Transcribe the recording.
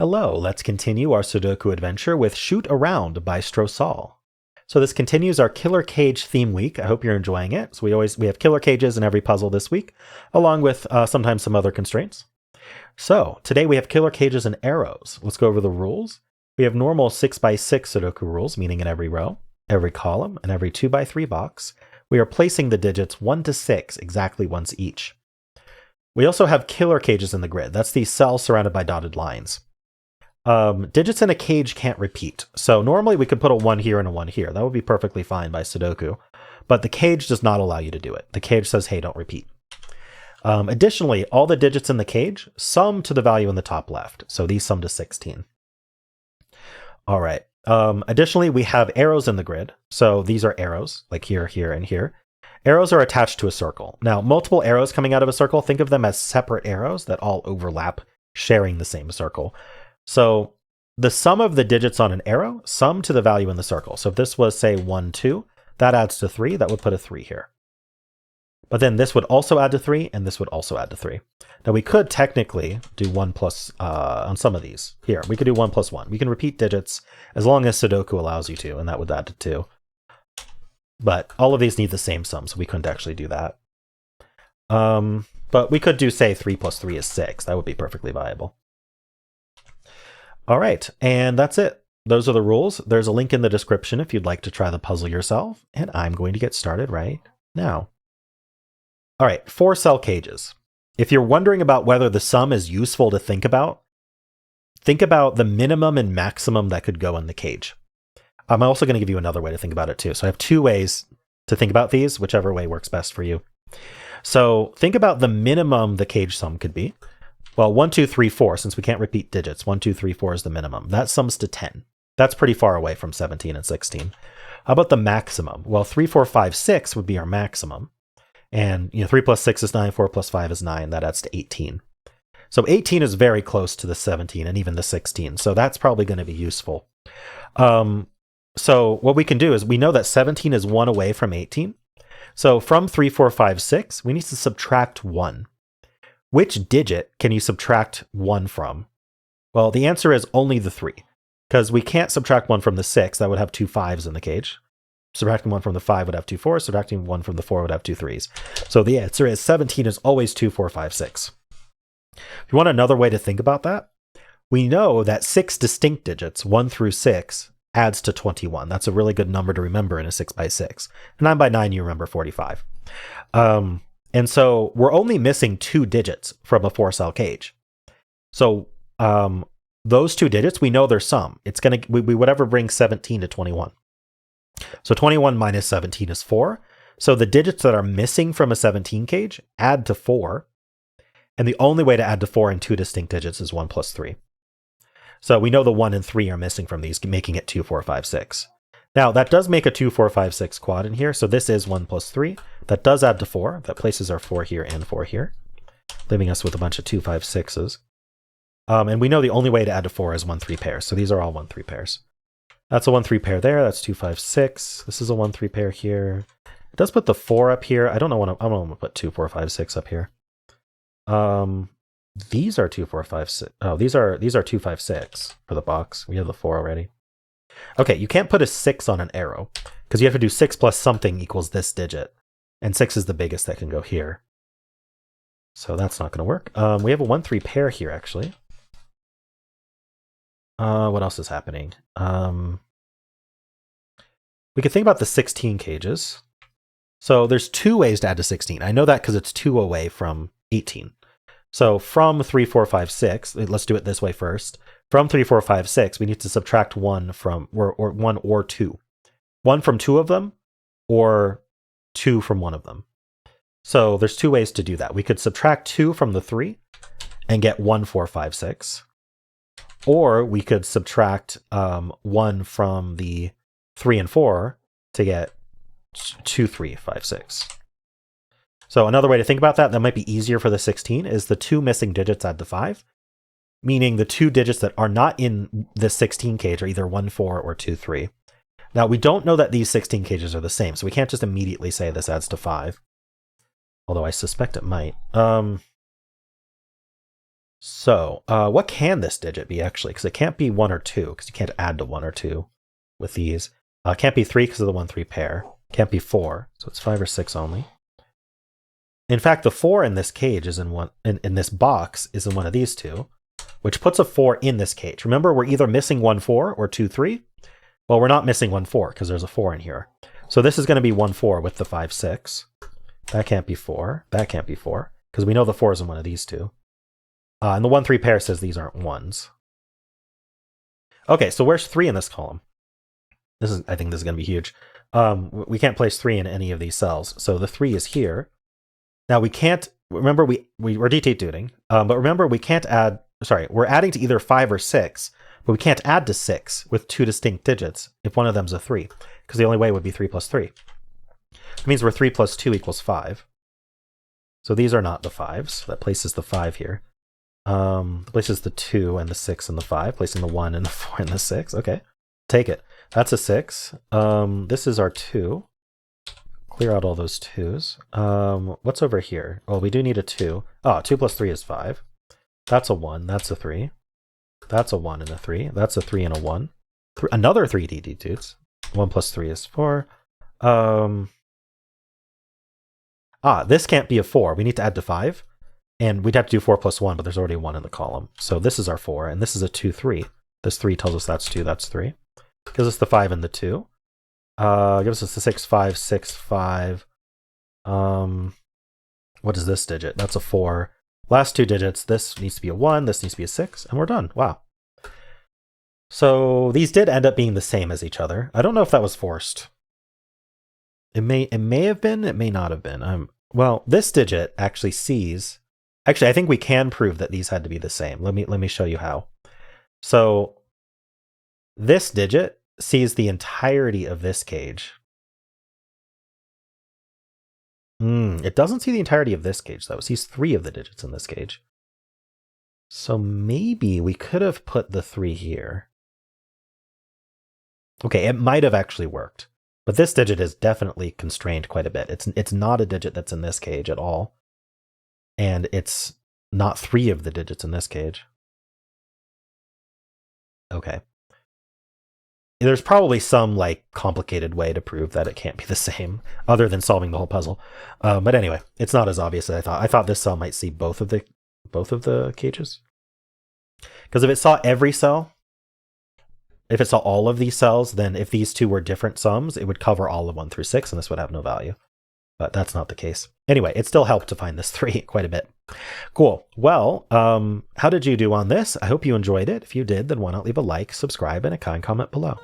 Hello, let's continue our Sudoku adventure with Shoot Around by Strosahl. So this continues our Killer Cage theme week. I hope you're enjoying it. So we have killer cages in every puzzle this week, along with sometimes some other constraints. So today we have killer cages and arrows. Let's go over the rules. We have normal 6x6 Sudoku rules, meaning in every row, every column, and every 2x3 box, we are placing the digits 1 to 6 exactly once each. We also have killer cages in the grid. That's the cells surrounded by dotted lines. Digits in a cage can't repeat. So normally we could put a 1 here and a 1 here. That would be perfectly fine by Sudoku. But the cage does not allow you to do it. The cage says, hey, don't repeat. Additionally, all the digits in the cage sum to the value in the top left. So these sum to 16. All right. Additionally, we have arrows in the grid. So these are arrows, like here, here, and here. Arrows are attached to a circle. Now, multiple arrows coming out of a circle, think of them as separate arrows that all overlap, sharing the same circle. So the sum of the digits on an arrow sum to the value in the circle. So if this was, say, 1, 2, that adds to 3. That would put a 3 here. But then this would also add to 3, and this would also add to 3. Now we could technically do 1 plus, on some of these. Here, we could do 1 plus 1. We can repeat digits as long as Sudoku allows you to, and that would add to 2. But all of these need the same sum, so we couldn't actually do that. But we could do, say, 3 plus 3 is 6. That would be perfectly viable. All right, and that's it. Those are the rules. There's a link in the description if you'd like to try the puzzle yourself, and I'm going to get started right now. All right, 4 cell cages. If you're wondering about whether the sum is useful to think about the minimum and maximum that could go in the cage. I'm also going to give you another way to think about it too. So I have 2 ways to think about these, whichever way works best for you. So think about the minimum the cage sum could be. Well, 1, 2, 3, 4, since we can't repeat digits, 1, 2, 3, 4 is the minimum. That sums to 10. That's pretty far away from 17 and 16. How about the maximum? Well, 3, 4, 5, 6 would be our maximum. And 3 plus 6 is 9, 4 plus 5 is 9. That adds to 18. So 18 is very close to the 17 and even the 16. So that's probably going to be useful. So what we can do is we know that 17 is 1 away from 18. So from 3, 4, 5, 6, we need to subtract 1. Which digit can you subtract 1 from? Well, the answer is only the 3, because we can't subtract 1 from the 6. That would have 2 5s in the cage. Subtracting 1 from the 5 would have 2 4s. Subtracting 1 from the 4 would have 2 3s. So the answer is 17 is always 2, 4, 5, 6. If you want another way to think about that, we know that 6 distinct digits, 1 through 6, adds to 21. That's a really good number to remember in a 6x6. 9 by 9, you remember 45. And so we're only missing 2 digits from a 4-cell cage. So those 2 digits, we know their sum. It's going to we whatever brings 17 to 21. So 21 minus 17 is 4. So the digits that are missing from a 17 cage add to 4. And the only way to add to 4 in 2 distinct digits is 1 plus 3. So we know the 1 and 3 are missing from these, making it 2, 4, 5, 6. Now, that does make a 2, 4, 5, 6 quad in here. So this is 1 plus 3. That does add to 4. That places our 4 here and 4 here, leaving us with a bunch of 2, 5, 6s. And we know the only way to add to 4 is 1, 3 pairs. So these are all 1, 3 pairs. That's a 1, 3 pair there. That's 2, 5, 6. This is a 1, 3 pair here. It does put the 4 up here. I don't know want to put 2, 4, 5, 6 up here. These are 2, 4, 5, 6. Oh, these are 2, 5, 6 for the box. We have the 4 already. Okay, you can't put a 6 on an arrow because you have to do 6 plus something equals this digit. And 6 is the biggest that can go here. So that's not going to work. We have a 1, 3 pair here, actually. What else is happening? We could think about the 16 cages. So there's 2 ways to add to 16. I know that because it's 2 away from 18. So from 3, 4, 5, 6, let's do it this way first. From 3, 4, 5, 6, we need to subtract 1 from, or 1 or 2. 1 from 2 of them, or 2 from 1 of them. So there's 2 ways to do that. We could subtract 2 from the 3 and get 1, 4, 5, 6. Or we could subtract 1 from the 3 and 4 to get 2, 3, 5, 6. So another way to think about that might be easier for the 16 is the 2 missing digits add to 5, meaning the 2 digits that are not in the 16 cage are either 1, 4 or 2, 3. Now we don't know that these 16 cages are the same, so we can't just immediately say this adds to 5, although I suspect it might. So what can this digit be actually? Because it can't be 1 or 2, because you can't add to 1 or 2 with these. It can't be 3 because of the 1-3 pair. Can't be 4, so it's 5 or 6 only. In fact, the 4 in this cage is in this box is in one of these two, which puts a 4 in this cage. Remember, we're either missing 1-4 or 2-3. Well, we're not missing 1-4 because there's a 4 in here. So this is going to be 1-4 with the 5-6. That can't be 4. That can't be 4 because we know the 4 is in one of these two. And the 1-3 pair says these aren't 1s. Okay, so where's 3 in this column? I think this is going to be huge. We can't place 3 in any of these cells. So the 3 is here. Now we can't, remember we're detailed, but remember we can't add, we're adding to either 5 or 6, but we can't add to 6 with 2 distinct digits if one of them's a 3, because the only way would be 3 plus 3. It means we're 3 plus 2 equals 5. So these are not the 5s. That places the 5 here. Places the 2 and the 6 and the 5, placing the 1 and the 4 and the 6. Okay, take it. That's a 6. This is our 2. Clear out all those 2s. What's over here? Well, we do need a 2. Oh, 2 plus 3 is 5. That's a 1. That's a 3. That's a 1 and a 3. That's a 3 and a 1. Another 3 dudes. 1 plus 3 is 4. This can't be a 4. We need to add to 5. And we'd have to do 4 plus 1, but there's already a 1 in the column. So this is our 4, and this is a 2, 3. This 3 tells us that's 2, that's 3. Gives us the 5 and the 2. Gives us the 6, 5, 6, 5. What is this digit? That's a 4. Last 2 digits, this needs to be a 1, this needs to be a 6, and we're done. Wow. So these did end up being the same as each other. I don't know if that was forced. It may have been, it may not have been. Well, this digit actually sees. Actually, I think we can prove that these had to be the same. Let me show you how. So this digit sees the entirety of this cage. It doesn't see the entirety of this cage, though. It sees 3 of the digits in this cage. So maybe we could have put the 3 here. Okay, it might have actually worked. But this digit is definitely constrained quite a bit. It's not a digit that's in this cage at all. And it's not 3 of the digits in this cage. Okay. There's probably some complicated way to prove that it can't be the same, other than solving the whole puzzle. But anyway, it's not as obvious as I thought. I thought this cell might see both of the cages. Because if it saw every cell, if it saw all of these cells, then if these two were different sums, it would cover all of 1 through 6, and this would have no value. But that's not the case. Anyway, it still helped to find this 3 quite a bit. Cool. Well, how did you do on this? I hope you enjoyed it. If you did, then why not leave a like, subscribe, and a kind comment below.